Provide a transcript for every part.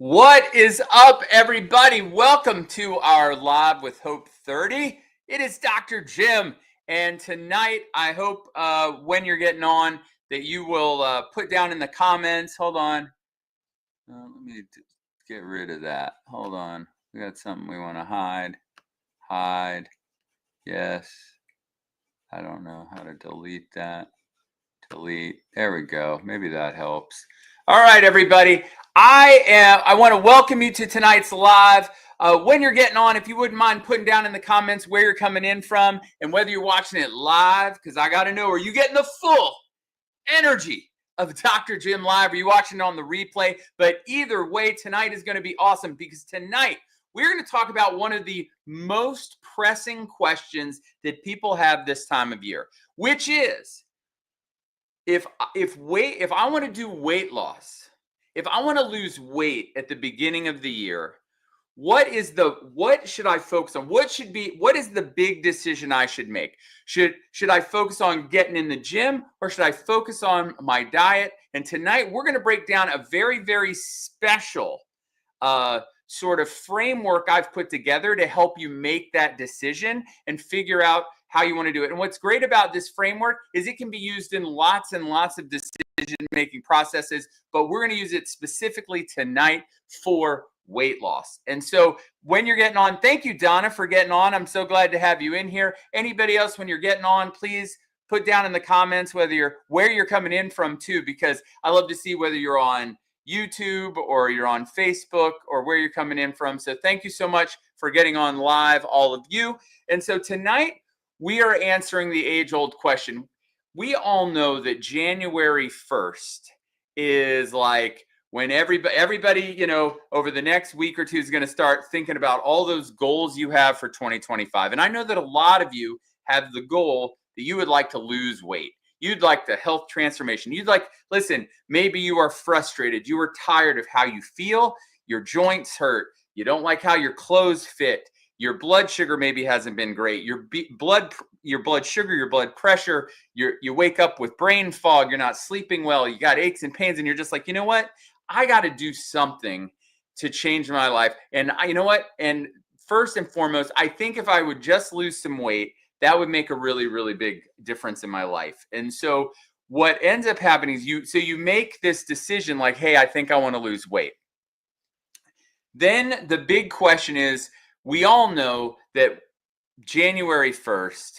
What is up, everybody? Welcome to our Live with Hope 30. It is Dr. Jim, and tonight I hope when you're getting on that you will put down in the comments. Hold on. Let me get rid of that. Hold on. We got something we want to hide. Hide. Yes. I don't know how to delete that. Delete. There we go. Maybe that helps. All right, everybody. I want to welcome you to tonight's live. When you're getting on, if you wouldn't mind putting down in the comments where you're coming in from and whether you're watching it live, because I got to know, are you getting the full energy of Dr. Jim live? Are you watching it on the replay? But either way, tonight is going to be awesome because tonight we're going to talk about one of the most pressing questions that people have this time of year, which is, if I want to do weight loss, if I want to lose weight at the beginning of the year, what should I focus on? What is the big decision I should make? Should I focus on getting in the gym, or should I focus on my diet? And tonight we're going to break down a very, very special sort of framework I've put together to help you make that decision and figure out how you want to do it. And what's great about this framework is it can be used in lots and lots of decision-making processes, but we're going to use it specifically tonight for weight loss. And so when you're getting on, thank you, Donna, for getting on. I'm so glad to have you in here. Anybody else, when you're getting on, please put down in the comments where you're coming in from too, because I love to see whether you're on YouTube or you're on Facebook or where you're coming in from. So thank you so much for getting on live, all of you. And so tonight we are answering the age-old question. We all know that January 1st is like when everybody, over the next week or two is going to start thinking about all those goals you have for 2025. And I know that a lot of you have the goal that you would like to lose weight. You'd like the health transformation. Listen, maybe you are frustrated. You are tired of how you feel. Your joints hurt. You don't like how your clothes fit. Your blood sugar maybe hasn't been great. Your blood sugar, your blood pressure, you wake up with brain fog. You're not sleeping well. You got aches and pains, and you're just like, you know what? I got to do something to change my life. And you know what? And first and foremost, I think if I would just lose some weight, that would make a really, really big difference in my life. And so what ends up happening is you make this decision like, hey, I think I want to lose weight. Then the big question is, we all know that January 1st,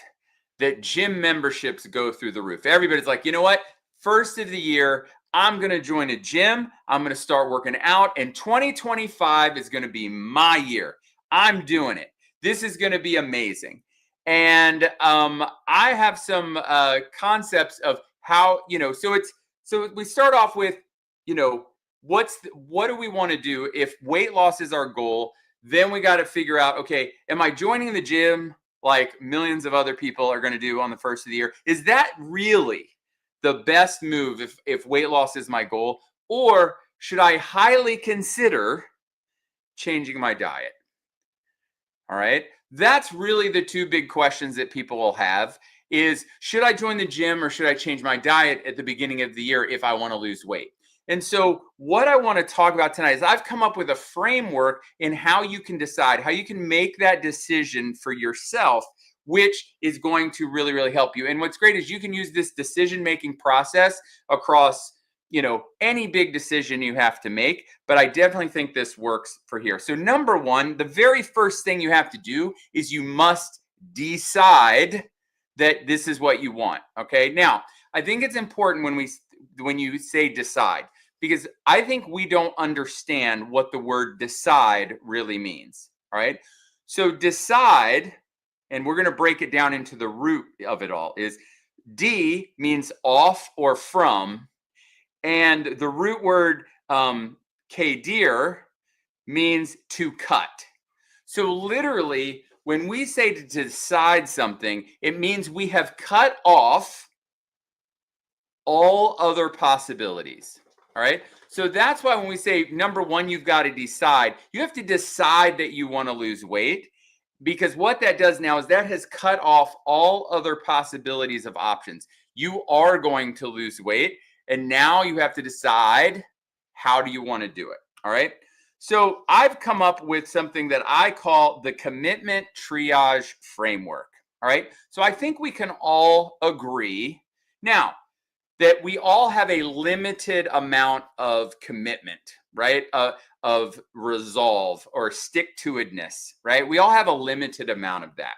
that gym memberships go through the roof. Everybody's like, you know what? First of the year, I'm going to join a gym. I'm going to start working out. And 2025 is going to be my year. I'm doing it. This is going to be amazing. And I have some concepts of how, so we start off with, what do we want to do if weight loss is our goal? Then we got to figure out, okay, am I joining the gym like millions of other people are going to do on the first of the year? Is that really the best move if weight loss is my goal? Or should I highly consider changing my diet? All right. That's really the two big questions that people will have is, should I join the gym or should I change my diet at the beginning of the year if I want to lose weight? And so what I want to talk about tonight is I've come up with a framework in how you can decide, how you can make that decision for yourself, which is going to really, really help you. And what's great is you can use this decision-making process across, any big decision you have to make, but I definitely think this works for here. So number one, the very first thing you have to do is you must decide that this is what you want. Okay. Now, I think it's important when you say decide, because I think we don't understand what the word decide really means. All right. So decide, and we're going to break it down into the root of it all, is D means off or from, and the root word kadir means to cut. So literally, when we say to decide something, it means we have cut off all other possibilities. All right. So that's why when we say number one, you've got to decide, you have to decide that you want to lose weight, because what that does now is that has cut off all other possibilities of options. You are going to lose weight, and now you have to decide, how do you want to do it? All right. So I've come up with something that I call the commitment triage framework. All right. So I think we can all agree now that we all have a limited amount of commitment, right? Of resolve or stick to itness, right? We all have a limited amount of that.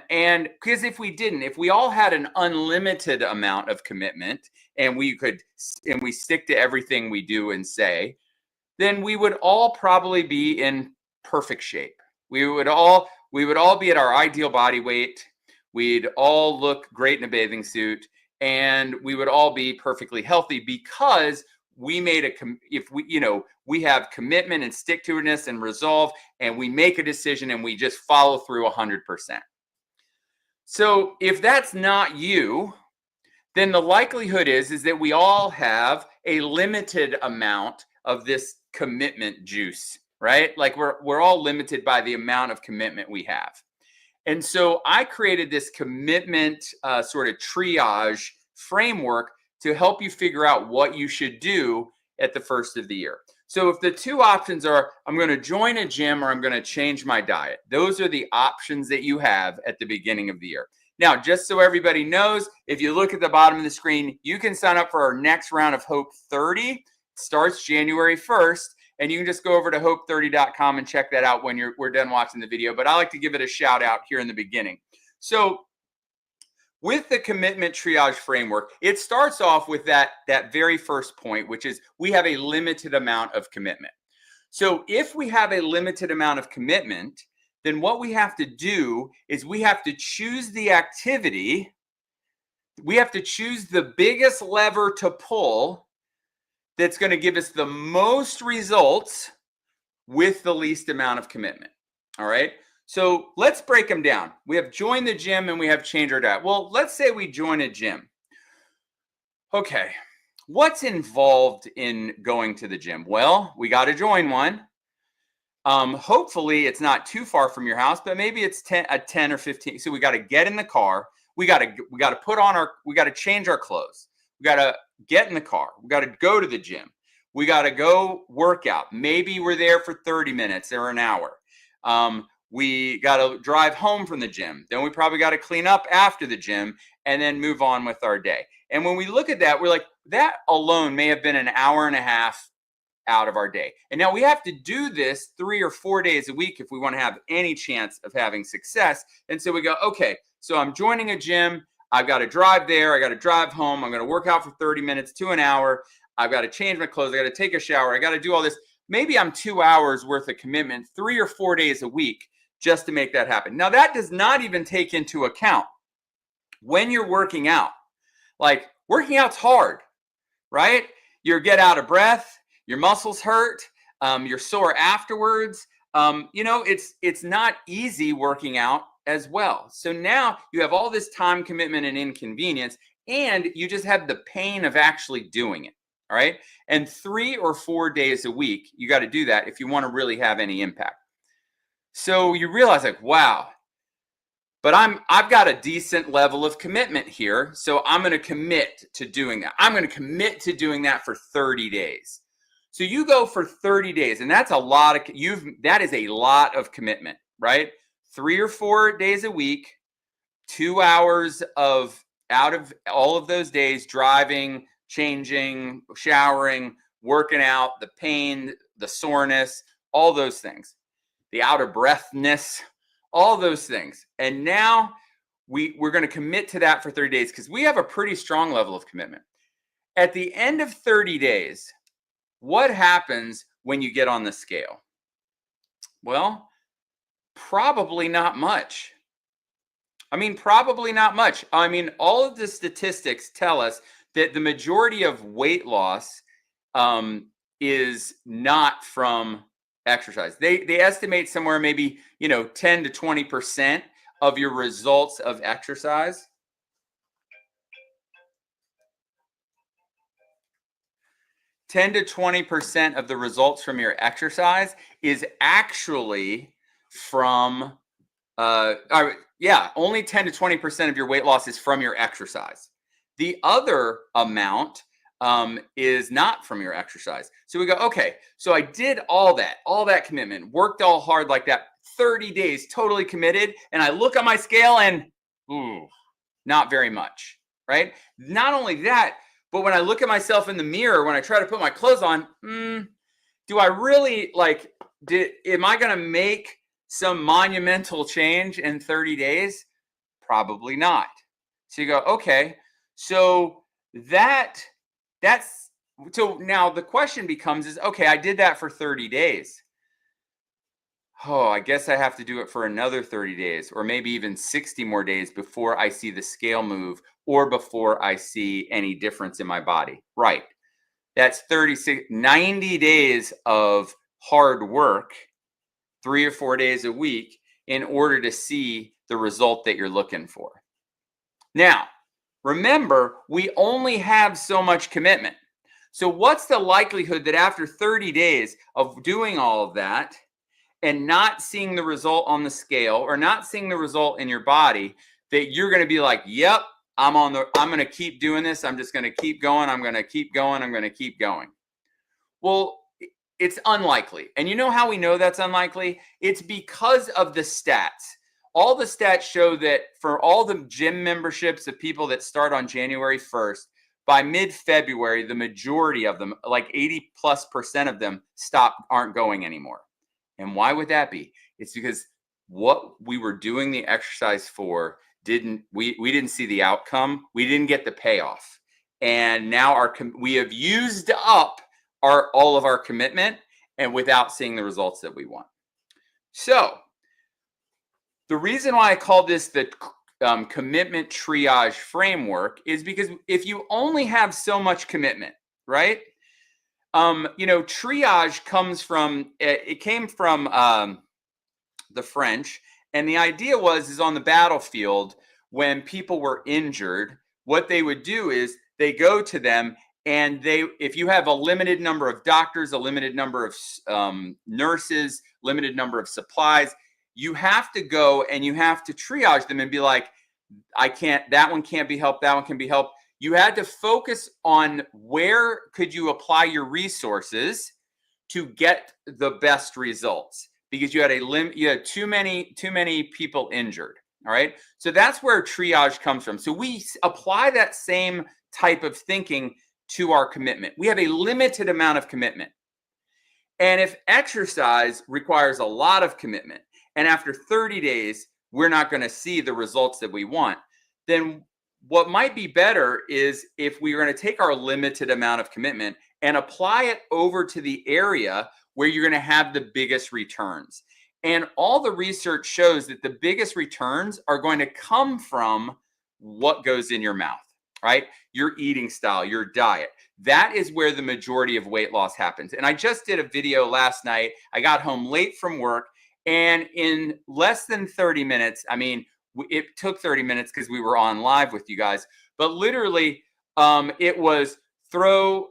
And because if we all had an unlimited amount of commitment and we stick to everything we do and say, then we would all probably be in perfect shape. We would all be at our ideal body weight. We'd all look great in a bathing suit, and we would all be perfectly healthy because we made we have commitment and stick to itness and resolve, and we make a decision and we just follow through 100%. So if that's not you, then the likelihood is that we all have a limited amount of this commitment juice, right? Like we're all limited by the amount of commitment we have. And so I created this commitment sort of triage framework to help you figure out what you should do at the first of the year. So if the two options are, I'm going to join a gym or I'm going to change my diet, those are the options that you have at the beginning of the year. Now, just so everybody knows, if you look at the bottom of the screen, you can sign up for our next round of Hope 30. It starts January 1st, and you can just go over to hope30.com and check that out when we're done watching the video. But I like to give it a shout out here in the beginning. So with the commitment triage framework, it starts off with that very first point, which is we have a limited amount of commitment. So if we have a limited amount of commitment, then what we have to do is we have to choose the activity. We have to choose the biggest lever to pull that's going to give us the most results with the least amount of commitment. All right. So let's break them down. We have join the gym and we have change our diet. Well, let's say we join a gym. Okay. What's involved in going to the gym? Well, we got to join one. Hopefully it's not too far from your house, but maybe it's 10 or 15. So we got to get in the car. We got to change our clothes. We got to get in the car. We got to go to the gym. We got to go work out. Maybe we're there for 30 minutes or an hour. We got to drive home from the gym. Then we probably got to clean up after the gym and then move on with our day. And when we look at that, we're like, that alone may have been an hour and a half out of our day. And now we have to do this 3 or 4 days a week if we want to have any chance of having success. And so we go, okay, so I'm joining a gym. I've got to drive there. I got to drive home. I'm going to work out for 30 minutes to an hour. I've got to change my clothes. I got to take a shower. I got to do all this. Maybe I'm 2 hours worth of commitment 3 or 4 days a week just to make that happen. Now, that does not even take into account when you're working out. Like, working out's hard, right? You get out of breath, your muscles hurt, you're sore afterwards. It's not easy working out as well. So now you have all this time commitment and inconvenience, and you just have the pain of actually doing it. All right. And 3 or 4 days a week, you got to do that if you want to really have any impact. So you realize, like, wow, but I've got a decent level of commitment here. So I'm going to commit to doing that. I'm going to commit to doing that for 30 days. So you go for 30 days, and that's a lot of that is a lot of commitment, right? 3 or 4 days a week, 2 hours out of all of those days, driving, changing, showering, working out, the pain, the soreness, all those things, the out of breathness, all those things. And now we're going to commit to that for 30 days because we have a pretty strong level of commitment. At the end of 30 days, what happens when you get on the scale? Well, probably not much. Probably not much. All of the statistics tell us that the majority of weight loss is not from exercise. They estimate somewhere maybe 10 to 20% of your results of exercise. $10 to 20% of the results from your exercise is actually from only 10 to 20% of your weight loss is from your exercise. The other amount is not from your exercise. So we go, okay, so I did all that commitment, worked all hard like that, 30 days, totally committed. And I look on my scale and, ooh, not very much, right? Not only that, but when I look at myself in the mirror, when I try to put my clothes on, do I really am I going to make some monumental change in 30 days? Probably not. So you go, okay, so that's so now the question becomes okay, I did that for 30 days. Oh, I guess I have to do it for another 30 days or maybe even 60 more days before I see the scale move or before I see any difference in my body. Right. That's 90 days of hard work, 3 or 4 days a week in order to see the result that you're looking for. Now, remember, we only have so much commitment. So what's the likelihood that after 30 days of doing all of that and not seeing the result on the scale or not seeing the result in your body, that you're going to be like, yep, I'm going to keep doing this. I'm just going to keep going. I'm going to keep going. I'm going to keep going. Well, it's unlikely. And you know how we know that's unlikely? It's because of the stats. All the stats show that for all the gym memberships of people that start on January 1st, by mid-February, the majority of them, like 80+% of them, aren't going anymore. And why would that be? It's because what we were doing the exercise for we didn't see the outcome. We didn't get the payoff. And now we have used up all of our commitment and without seeing the results that we want. So the reason why I call this the commitment triage framework is because if you only have so much commitment, right? Triage came from the French, and the idea is on the battlefield when people were injured, what they would do is they go to them and if you have a limited number of doctors, a limited number of nurses, limited number of supplies, you have to go and you have to triage them and be like, that one can't be helped, that one can be helped. You had to focus on where could you apply your resources to get the best results because you had too many people injured. All right. So that's where triage comes from. So we apply that same type of thinking to our commitment. We have a limited amount of commitment. And if exercise requires a lot of commitment, and after 30 days, we're not going to see the results that we want, then what might be better is if we are going to take our limited amount of commitment and apply it over to the area where you're going to have the biggest returns. And all the research shows that the biggest returns are going to come from what goes in your mouth, right? Your eating style, your diet. That is where the majority of weight loss happens. And I just did a video last night. I got home late from work, and in less than 30 minutes, it took 30 minutes because we were on live with you guys, but literally it was throw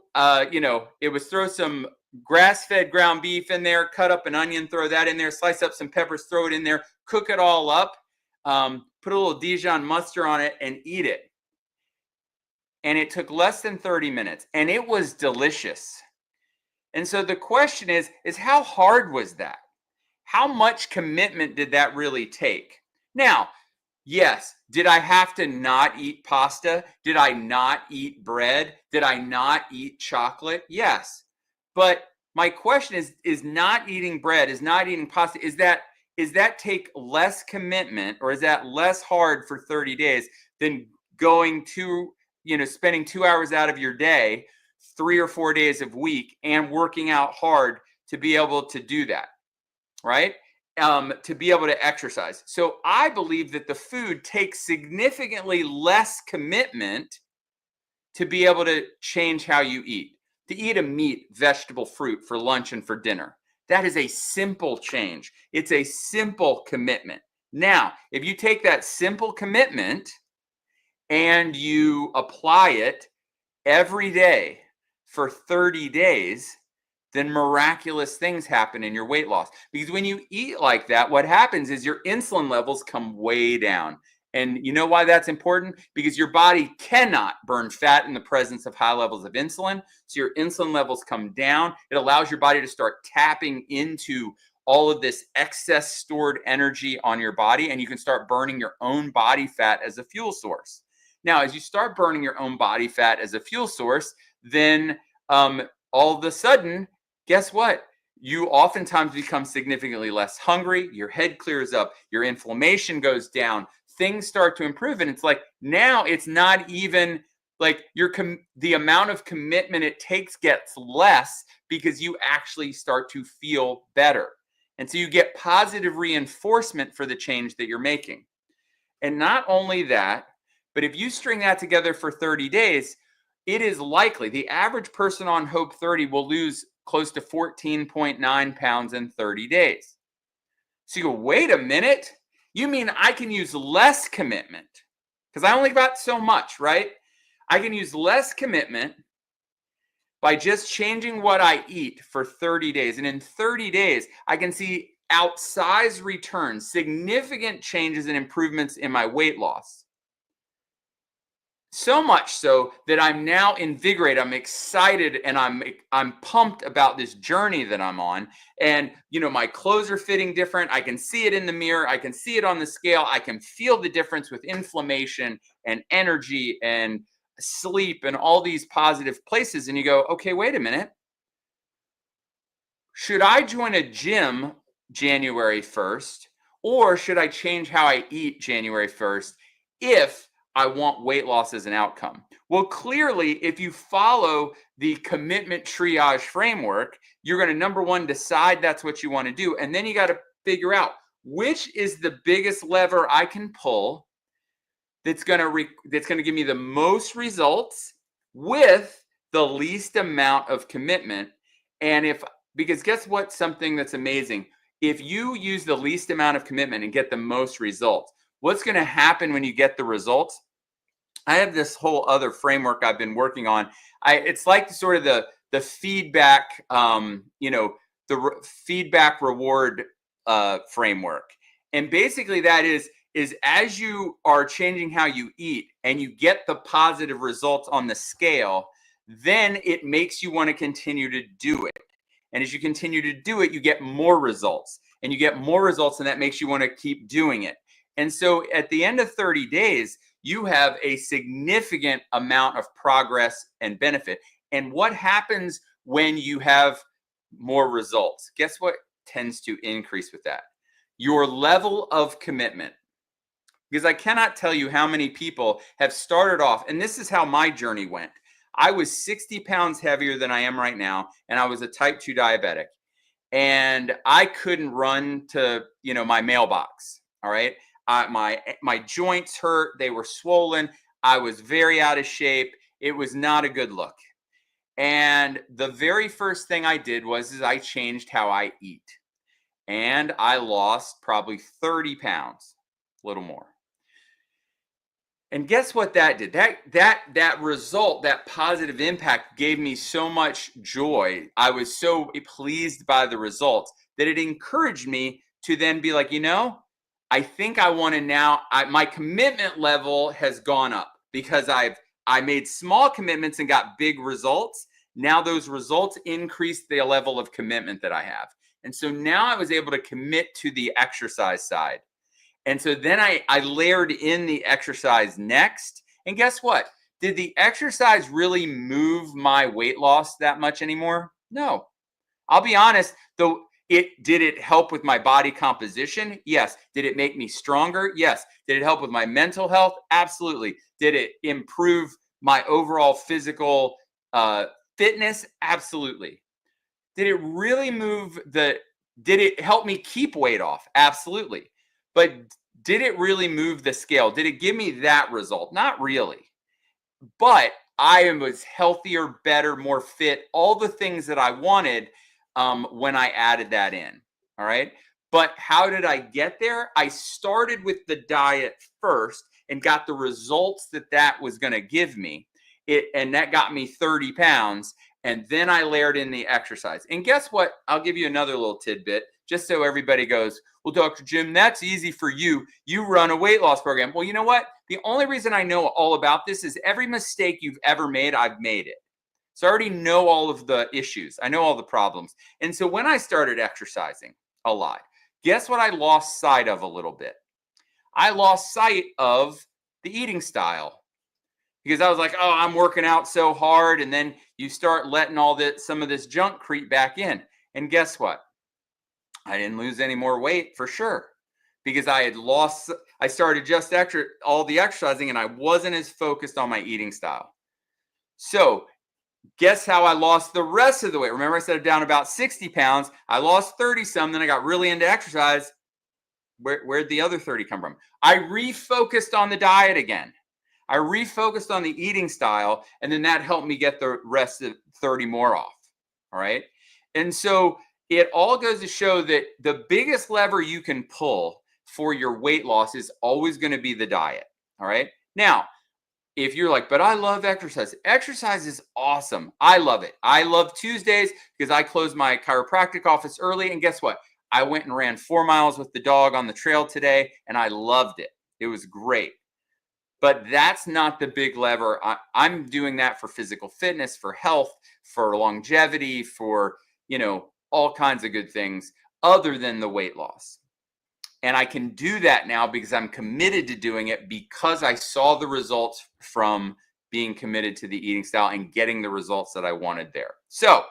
some grass-fed ground beef in there, cut up an onion, throw that in there, slice up some peppers, throw it in there, cook it all up, put a little Dijon mustard on it and eat it. And it took less than 30 minutes and it was delicious. And so the question is how hard was that? How much commitment did that really take? Now, yes, did I have to not eat pasta? Did I not eat bread? Did I not eat chocolate? Yes. But my question is not eating bread, is not eating pasta, is that take less commitment, or is that less hard for 30 days than going to, spending 2 hours out of your day, 3 or 4 days a week and working out hard to be able to do that? Right? To be able to exercise. So I believe that the food takes significantly less commitment to be able to change how you eat. To eat a meat, vegetable, fruit for lunch and for dinner. That is a simple change. It's a simple commitment. Now, if you take that simple commitment and you apply it every day for 30 days, then miraculous things happen in your weight loss. Because when you eat like that, what happens is your insulin levels come way down. And you know why that's important? Because your body cannot burn fat in the presence of high levels of insulin. So your insulin levels come down. It allows your body to start tapping into all of this excess stored energy on your body, and you can start burning your own body fat as a fuel source. Now, as you start burning your own body fat as a fuel source, then all of a sudden, guess what? You oftentimes become significantly less hungry. Your head clears up. Your inflammation goes down. Things start to improve. And it's like now it's not even like the amount of commitment it takes gets less because you actually start to feel better. And so you get positive reinforcement for the change that you're making. And not only that, but if you string that together for 30 days, it is likely the average person on Hope 30 will lose close to 14.9 pounds in 30 days. So you go, wait a minute. You mean I can use less commitment? Because I only got so much, right? I can use less commitment by just changing what I eat for 30 days. And in 30 days, I can see outsized returns, significant changes and improvements in my weight loss. So much so that I'm now invigorated, I'm excited, and I'm pumped about this journey that I'm on. And my clothes are fitting different. I can see it in the mirror. I can see it on the scale. I can feel the difference with inflammation and energy and sleep and all these positive places. And you go, okay, wait a minute. Should I join a gym January 1st, or should I change how I eat January 1st if I want weight loss as an outcome? Well, clearly, if you follow the commitment triage framework, you're going to, number one, decide that's what you want to do. And then you got to figure out which is the biggest lever I can pull that's going to give me the most results with the least amount of commitment. And because guess what? Something that's amazing. If you use the least amount of commitment and get the most results, what's going to happen when you get the results? I have this whole other framework I've been working on. It's like sort of the feedback, feedback reward framework. And basically that is as you are changing how you eat and you get the positive results on the scale, then it makes you want to continue to do it. And as you continue to do it, you get more results. And you get more results, and that makes you want to keep doing it. And so at the end of 30 days, you have a significant amount of progress and benefit. And what happens when you have more results? Guess what tends to increase with that? Your level of commitment. Because I cannot tell you how many people have started off, and this is how my journey went. I was 60 pounds heavier than I am right now, and I was a type 2 diabetic. And I couldn't run to, my mailbox, all right? My joints hurt. They were swollen. I was very out of shape. It was not a good look. And the very first thing I did was I changed how I eat. And I lost probably 30 pounds, a little more. And guess what that did? That result, that positive impact gave me so much joy. I was so pleased by the results that it encouraged me to then be like, I think I want to now, my commitment level has gone up because I made small commitments and got big results. Now those results increased the level of commitment that I have. And so now I was able to commit to the exercise side. And so then I layered in the exercise next. And guess what? Did the exercise really move my weight loss that much anymore? No. I'll be honest, though. Did it help with my body composition? Yes. Did it make me stronger? Yes. Did it help with my mental health? Absolutely. Did it improve my overall physical fitness? Absolutely. Did it really did it help me keep weight off? Absolutely. But did it really move the scale? Did it give me that result? Not really. But I was healthier, better, more fit, all the things that I wanted when I added that in. All right. But how did I get there? I started with the diet first and got the results that was going to give me. And that got me 30 pounds. And then I layered in the exercise. And guess what? I'll give you another little tidbit just so everybody goes, well, Dr. Jim, that's easy for you. You run a weight loss program. Well, you know what? The only reason I know all about this is every mistake you've ever made, I've made it. So I already know all of the issues. I know all the problems. And so when I started exercising a lot, guess what I lost sight of a little bit? I lost sight of the eating style, because I was like, oh, I'm working out so hard. And then you start letting some of this junk creep back in. And guess what? I didn't lose any more weight for sure, because I started just all the exercising and I wasn't as focused on my eating style. So guess how I lost the rest of the weight? Remember I said I'm down about 60 pounds. I lost 30 some, then I got really into exercise. Where'd the other 30 come from? I refocused on the diet again. I refocused on the eating style, and then that helped me get the rest of 30 more off. All right. And so it all goes to show that the biggest lever you can pull for your weight loss is always going to be the diet. All right. Now, if you're like, but I love exercise. Exercise is awesome. I love it. I love Tuesdays because I close my chiropractic office early. And guess what? I went and ran 4 miles with the dog on the trail today, and I loved it. It was great. But that's not the big lever. I'm doing that for physical fitness, for health, for longevity, for, all kinds of good things other than the weight loss. And I can do that now because I'm committed to doing it, because I saw the results from being committed to the eating style and getting the results that I wanted there. So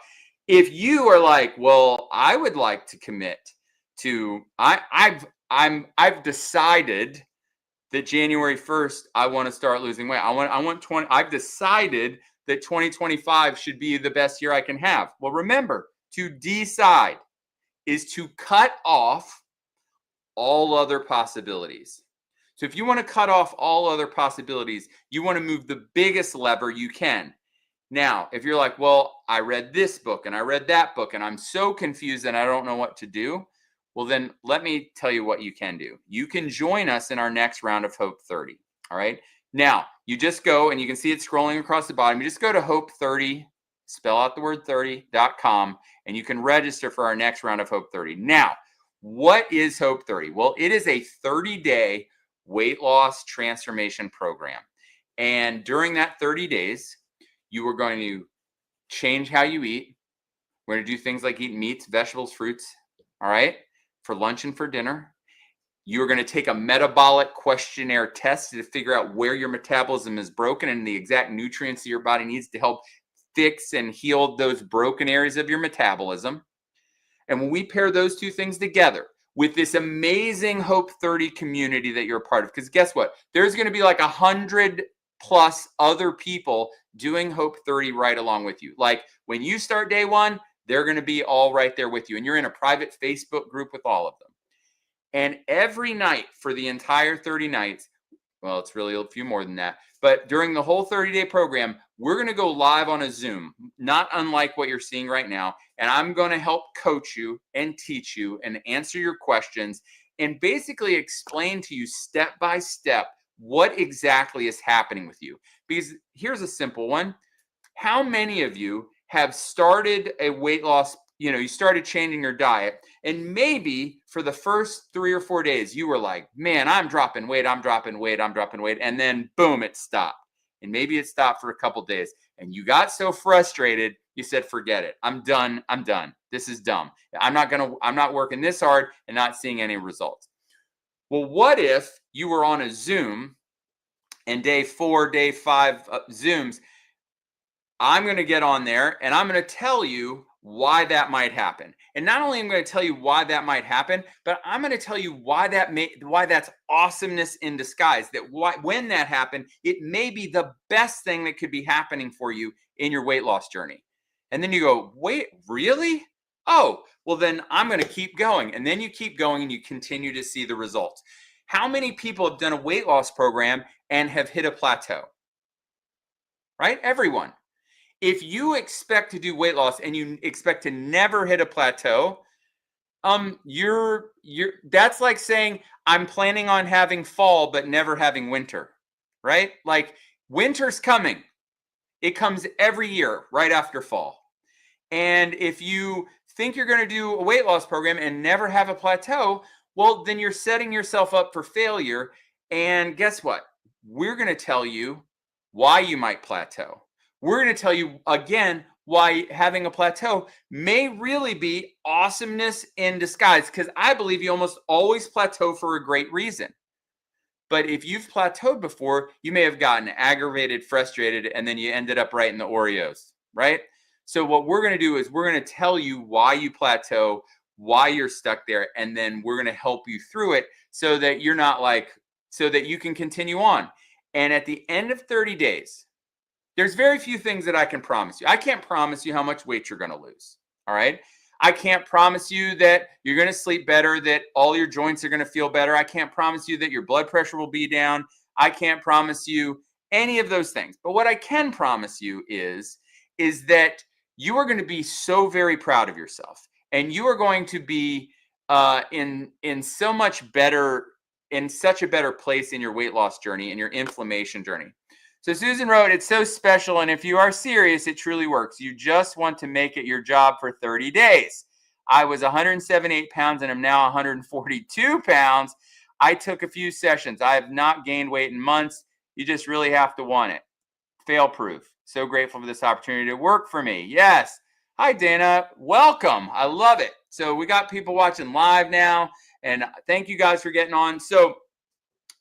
if you are like, well, I would like to commit to, I've decided that January 1st, I want to start losing weight. I've decided that 2025 should be the best year I can have. Well, remember, to decide is to cut off all other possibilities. So if you want to cut off all other possibilities, you want to move the biggest lever you can. Now, if you're like, well, I read this book and I read that book and I'm so confused and I don't know what to do, well, then let me tell you what you can do. You can join us in our next round of Hope 30. All right. Now, you just go, and you can see it scrolling across the bottom. You just go to Hope30, spell out the word 30.com, and you can register for our next round of Hope 30. Now, what is Hope 30? Well, it is a 30-day weight loss transformation program. And during that 30 days, you are going to change how you eat. We're going to do things like eat meats, vegetables, fruits. All right. For lunch and for dinner. You're going to take a metabolic questionnaire test to figure out where your metabolism is broken and the exact nutrients that your body needs to help fix and heal those broken areas of your metabolism. And when we pair those two things together with this amazing Hope 30 community that you're a part of, because guess what? There's going to be like 100 plus other people doing Hope 30 right along with you. Like when you start day one, they're going to be all right there with you. And you're in a private Facebook group with all of them. And every night for the entire 30 nights, well, it's really a few more than that, but during the whole 30-day program, we're going to go live on a Zoom, not unlike what you're seeing right now. And I'm going to help coach you and teach you and answer your questions and basically explain to you step by step what exactly is happening with you. Because here's a simple one. How many of you have started a weight loss, you started changing your diet, and maybe for the first 3 or 4 days, you were like, man, I'm dropping weight. And then boom, it stopped. And maybe it stopped for a couple days. And you got so frustrated, you said, forget it. I'm done. This is dumb. I'm not working this hard and not seeing any results. Well, what if you were on a Zoom and day 4, day 5 Zooms, I'm going to get on there and I'm going to tell you why that might happen. And not only am I going to tell you why that might happen, but I'm going to tell you why that's awesomeness in disguise. That when that happened, it may be the best thing that could be happening for you in your weight loss journey. And then you go, wait, really? Oh, well then I'm going to keep going. And then you keep going and you continue to see the results. How many people have done a weight loss program and have hit a plateau? Right? Everyone. If you expect to do weight loss and you expect to never hit a plateau, that's like saying I'm planning on having fall but never having winter, right? Like winter's coming. It comes every year right after fall. And if you think you're going to do a weight loss program and never have a plateau, well, then you're setting yourself up for failure. And guess what? We're going to tell you why you might plateau. We're going to tell you again why having a plateau may really be awesomeness in disguise, because I believe you almost always plateau for a great reason. But if you've plateaued before, you may have gotten aggravated, frustrated, and then you ended up right in the Oreos, right? So what we're going to do is we're going to tell you why you plateau, why you're stuck there, and then we're going to help you through it so that you're not so that you can continue on. And at the end of 30 days, there's very few things that I can promise you. I can't promise you how much weight you're going to lose. All right. I can't promise you that you're going to sleep better, that all your joints are going to feel better. I can't promise you that your blood pressure will be down. I can't promise you any of those things. But what I can promise you is that you are going to be so very proud of yourself, and you are going to be in such a better place in your weight loss journey and your inflammation journey. So Susan wrote, it's so special, and if you are serious, it truly works. You just want to make it your job for 30 days. I was 178 pounds and I'm now 142 pounds. I took a few sessions. I have not gained weight in months. You just really have to want it. Fail proof. So grateful for this opportunity to work for me. Yes. Hi, Dana. Welcome. I love it. So we got people watching live now, and thank you guys for getting on. So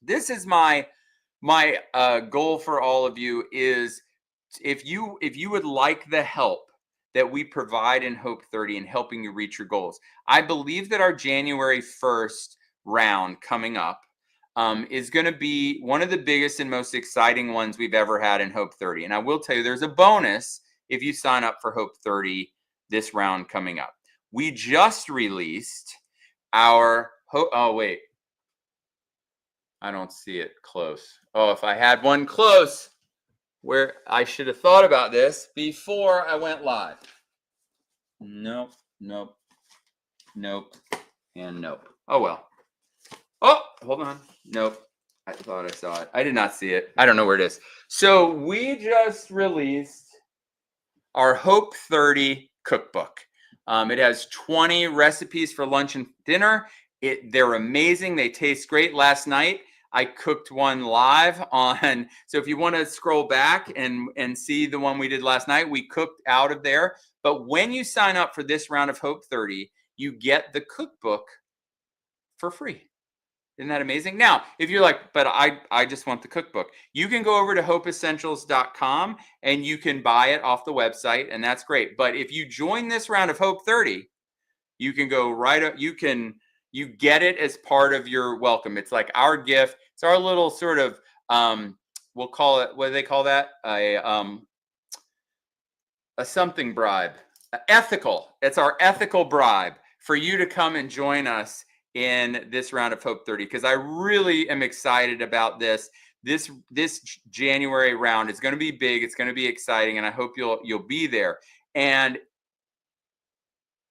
this is my goal for all of you is if you would like the help that we provide in Hope 30 in helping you reach your goals. I believe that our January 1st round coming up is going to be one of the biggest and most exciting ones we've ever had in Hope 30. And I will tell you, there's a bonus if you sign up for Hope 30 this round coming up. We just released our oh wait, I don't see it close. Oh, if I had one close, where I should have thought about this before I went live. Nope, nope, nope, and nope. Oh, well. Oh, hold on. Nope. I thought I saw it. I did not see it. I don't know where it is. So we just released our Hope 30 cookbook. It has 20 recipes for lunch and dinner. They're amazing. They taste great. Last night, I cooked one live on. So if you want to scroll back and see the one we did last night, we cooked out of there. But when you sign up for this round of Hope 30, you get the cookbook for free. Isn't that amazing? Now, if you're like, but I just want the cookbook, you can go over to hopeessentials.com and you can buy it off the website, and that's great. But if you join this round of Hope 30, you can go right up, you get it as part of your welcome. It's like our gift. It's our little sort of we'll call it, what do they call that? A something bribe. Ethical. It's our ethical bribe for you to come and join us in this round of Hope 30, because I really am excited about this. This January round is going to be big. It's going to be exciting, and I hope you'll be there. And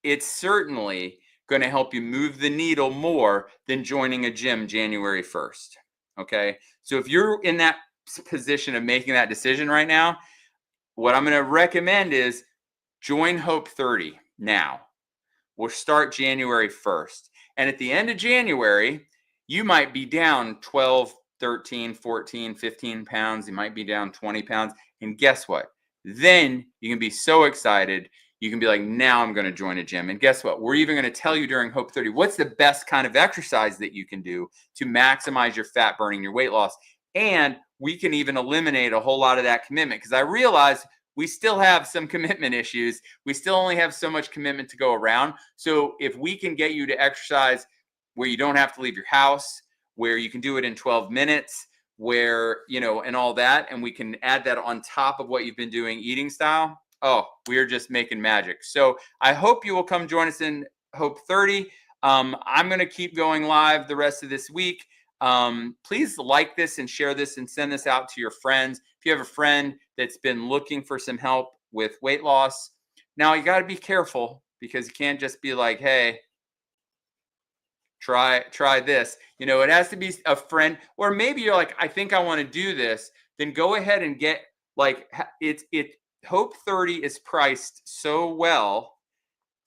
it's certainly going to help you move the needle more than joining a gym January 1st. Okay? So if you're in that position of making that decision right now, what I'm going to recommend is join Hope 30 now. We'll start January 1st. And at the end of January, you might be down 12, 13, 14, 15 pounds. You might be down 20 pounds. And guess what? Then you can be so excited. You can be like, now I'm going to join a gym. And guess what? We're even going to tell you during Hope 30, what's the best kind of exercise that you can do to maximize your fat burning, your weight loss. And we can even eliminate a whole lot of that commitment, because I realize we still have some commitment issues. We still only have so much commitment to go around. So if we can get you to exercise where you don't have to leave your house, where you can do it in 12 minutes, where, and all that, and we can add that on top of what you've been doing eating style, oh, we're just making magic. So I hope you will come join us in Hope 30. I'm going to keep going live the rest of this week. Please like this and share this and send this out to your friends. If you have a friend that's been looking for some help with weight loss, now you got to be careful, because you can't just be like, hey, try this. It has to be a friend, or maybe you're like, I think I want to do this. Then go ahead and get Hope 30 is priced so well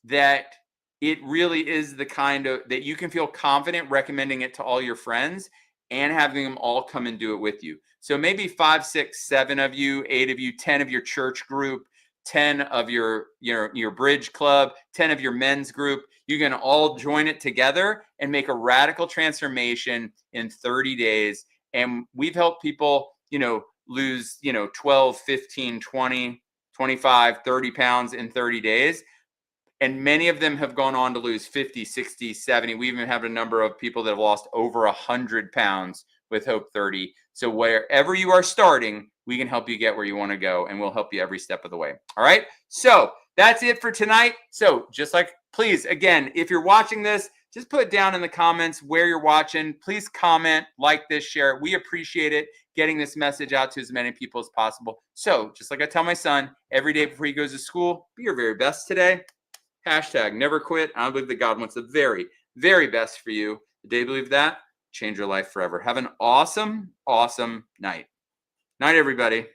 that it really is the kind of that you can feel confident recommending it to all your friends and having them all come and do it with you. So maybe 5, 6, 7 of you, 8 of you, 10 of your church group, 10 of your bridge club, 10 of your men's group. You're going to all join it together and make a radical transformation in 30 days. And we've helped people, lose, 12, 15, 20, 25, 30 pounds in 30 days. And many of them have gone on to lose 50, 60, 70. We even have a number of people that have lost over 100 pounds with Hope 30. So wherever you are starting, we can help you get where you want to go, and we'll help you every step of the way. All right. So that's it for tonight. So please, again, if you're watching this, just put down in the comments where you're watching. Please comment, like this, share it. We appreciate it, getting this message out to as many people as possible. So just like I tell my son every day before he goes to school, be your very best today. Hashtag never quit. I believe that God wants the very, very best for you. The day you believe that, change your life forever. Have an awesome, awesome night. Night, everybody.